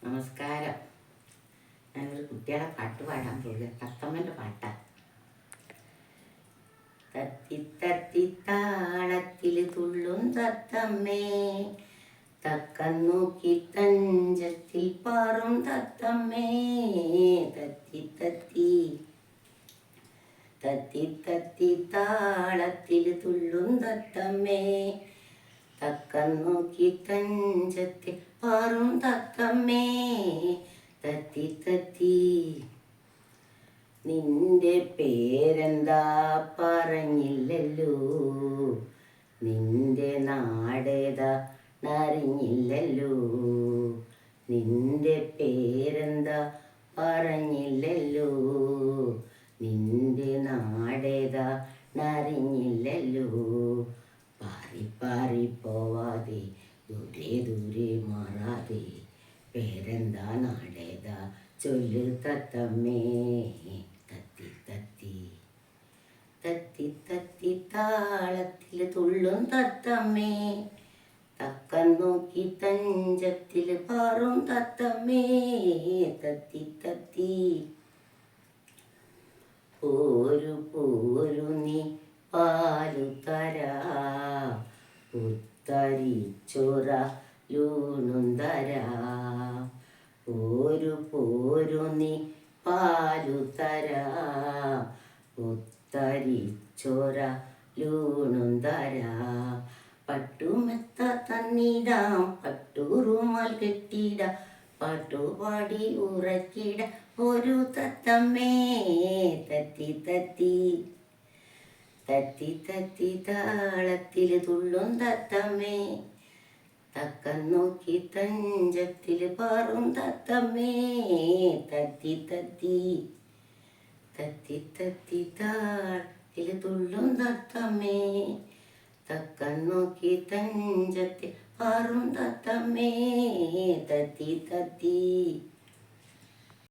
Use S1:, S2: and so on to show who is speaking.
S1: നമസ്കാരം. ഞാനൊരു കുട്ടികളെ പാട്ട് പാടാൻ പോകുക. തത്തമ്മൻ്റെ പാട്ടാ. തത്തി തത്തി താളത്തിൽ തുള്ളും തത്തമ്മേ, തക്കം നോക്കി തഞ്ചത്തിൽ പാറും തത്തമ്മേ. തത്തി തത്തി തത്തി തത്തി താളത്തിൽ തുള്ളും തത്തമ്മേ, തക്കം നോക്കി തഞ്ചത്തിൽ പാറും തത്തമ്മേ. തത്തി തത്തി നിന്റെ പേരെന്താ പറഞ്ഞില്ലല്ലോ, നിന്റെ നാടേതാ അറിഞ്ഞില്ലല്ലോ. നിന്റെ പേരെന്താ പറഞ്ഞില്ലല്ലോ, നിന്റെ നാടേതാ അറിഞ്ഞില്ലല്ലോ. പാറി പാറി പോവാതെ ദൂരെ ദൂരെ മാറാതെ, പേരെന്താ നാടേതാ ചൊല്ലു തത്തമ്മേ. തത്തി തത്തി തത്തി തത്തി താളത്തിൽ തുള്ളും തത്തമ്മേ, തക്കം നോക്കി തഞ്ചത്തിൽ പാറും തത്തമ്മേ. തത്തി തത്തി പോരു പോരു നീ പാലു തരാ, പുത്തരിച്ചോറ ലൂണും തരാ. പോരു പോരു നീ പാലു തരാ, പുത്തരിച്ചോറ ലൂണും തരാ. പട്ടുമെത്ത തന്നിടാം, പട്ടുറുമാൽ കെട്ടിടാം, പാട്ടുപാടി ഉറക്കിട ഒരു തത്തമ്മേ. തത്തി തത്തി തത്തി തത്തി താളത്തിൽ തുള്ളും തത്തമ്മേ, തക്കം നോക്കി തഞ്ചത്തിൽ പാറും തത്തമ്മേ. തത്തി തത്തി തത്തി തത്തി താളത്തിൽ തുള്ളും തത്തമ്മേ, തക്കം നോക്കി തഞ്ചത്തിൽ പാറും തത്തമ്മേ. തത്തി തത്തി